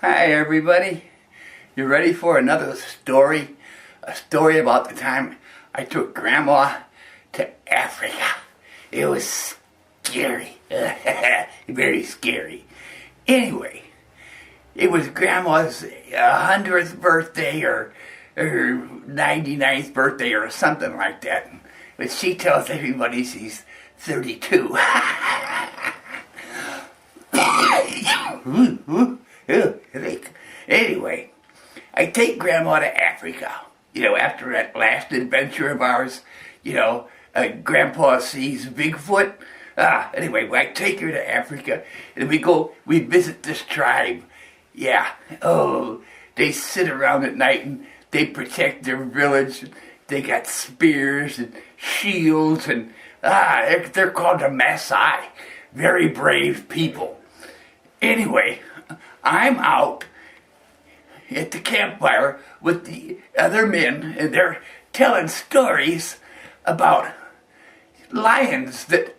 Hi everybody, you ready for another story? A story about the time I took Grandma to Africa. It was scary, very scary. Anyway, it was Grandma's 100th birthday or 99th birthday or something like that. But she tells everybody she's 32. Anyway, I take Grandma to Africa. After that last adventure of ours, Grandpa sees Bigfoot. Anyway, I take her to Africa, and we visit this tribe. Yeah, they sit around at night, and they protect their village. They got spears and shields, and they're called the Maasai. Very brave people. Anyway, I'm out at the campfire with the other men, and they're telling stories about lions that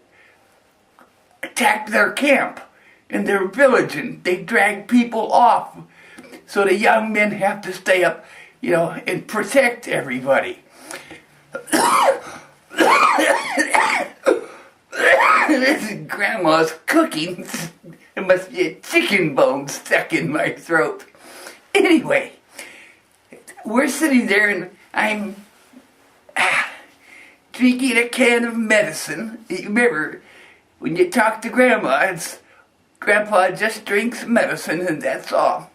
attacked their camp in their village, and they drag people off. So the young men have to stay up, and protect everybody. Grandma's cooking. There must be a chicken bone stuck in my throat. Anyway, we're sitting there and I'm drinking a can of medicine. Remember, when you talk to Grandma, Grandpa just drinks medicine and that's all.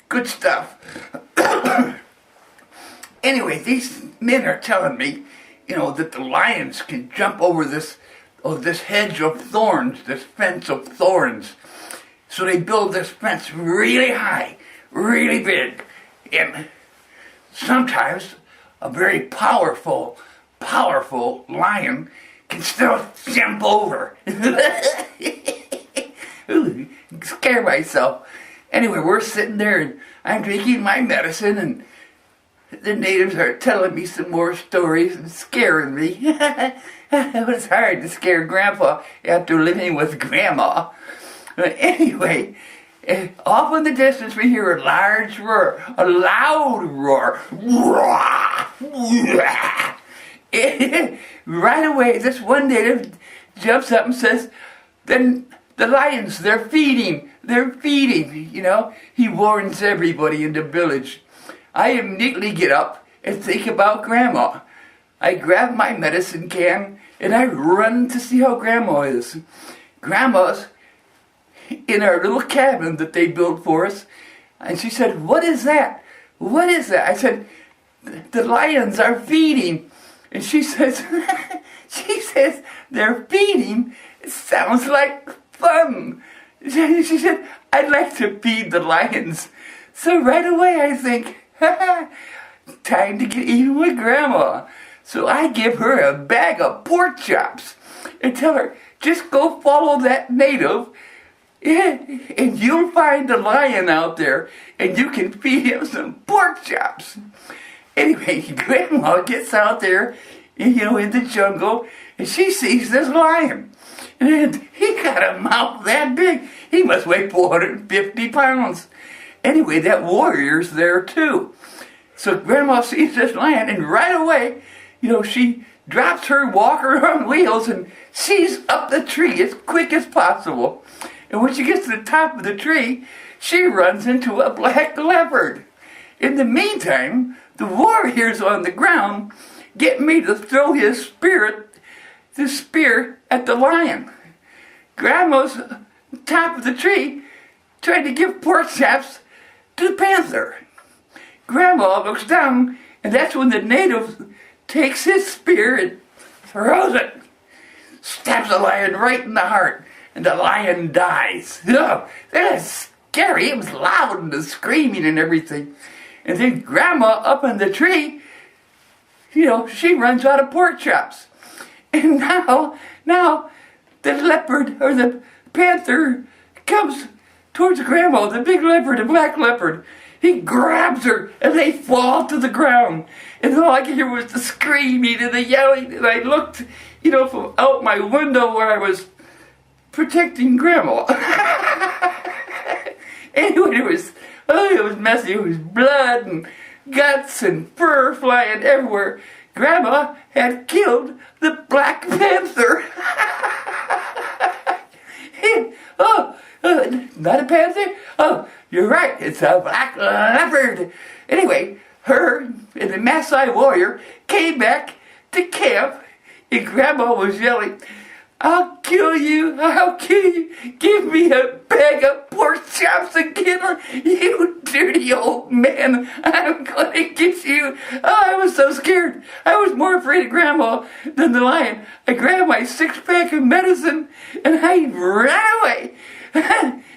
Good stuff. Anyway, these men are telling me, that the lions can jump over this hedge of thorns, this fence of thorns. So they build this fence really high, really big. And sometimes a very powerful lion can still jump over. Ooh, scare myself. Anyway, we're sitting there and I'm drinking my medicine, and the natives are telling me some more stories and scaring me. It was hard to scare Grandpa after living with Grandma. But anyway, off in the distance we hear a large roar, a loud roar. Right away, this one native jumps up and says, "Then the lions, they're feeding. He warns everybody in the village. I immediately get up and think about Grandma. I grab my medicine can and I run to see how Grandma is. Grandma's in our little cabin that they built for us, and she said, "What is that? What is that?" I said, "The lions are feeding." And she says, "They're feeding? It sounds like fun." She said, "I'd like to feed the lions." So right away I think, time to get even with Grandma. So I give her a bag of pork chops and tell her, "Just go follow that native, and you'll find a lion out there, and you can feed him some pork chops." Anyway, Grandma gets out there, in the jungle, and she sees this lion. And he got a mouth that big. He must weigh 450 pounds. Anyway, that warrior's there too. So Grandma sees this lion, and right away, she drops her walker on wheels and she's up the tree as quick as possible. And when she gets to the top of the tree, she runs into a black leopard. In the meantime, the warriors on the ground get me to throw the spear at the lion. Grandma's top of the tree tried to give pork chops to the panther. Grandma looks down, and that's when the native takes his spear and throws it. Stabs the lion right in the heart, and the lion dies. Oh, that is scary. It was loud and the screaming and everything. And then Grandma up in the tree, she runs out of pork chops. And now the leopard or the panther comes towards Grandma, the big leopard, the black leopard. He grabs her and they fall to the ground. And all I could hear was the screaming and the yelling. And I looked, from out my window where I was protecting Grandma. Anyway, it was messy. It was blood and guts and fur flying everywhere. Grandma had killed the Black Panther. Not a panther? Oh, you're right. It's a black leopard. Anyway, her and the Maasai warrior came back to camp, and Grandma was yelling, I'll kill you, I'll kill you. Give me a bag of pork chops again, you dirty old man. I'm gonna get you. Oh, I was so scared. I was more afraid of Grandma than the lion. I grabbed my 6-pack of medicine and I ran away.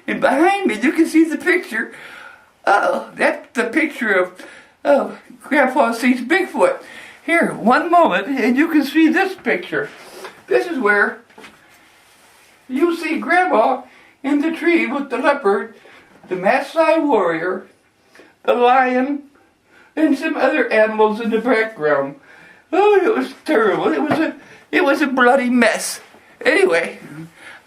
And behind me, you can see the picture. Oh, that's the picture of Grandpa sees Bigfoot. Here, one moment, and you can see this picture. This is where you see Grandma in the tree with the leopard, the Maasai warrior, the lion, and some other animals in the background. Oh, it was terrible. It was a bloody mess. Anyway,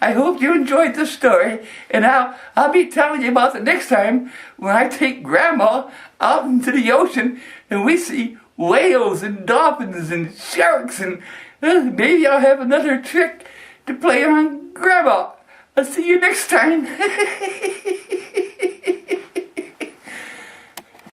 I hope you enjoyed the story, and I'll be telling you about the next time when I take Grandma out into the ocean and we see whales and dolphins and sharks, and maybe I'll have another trick to play on Grandma. I'll see you next time.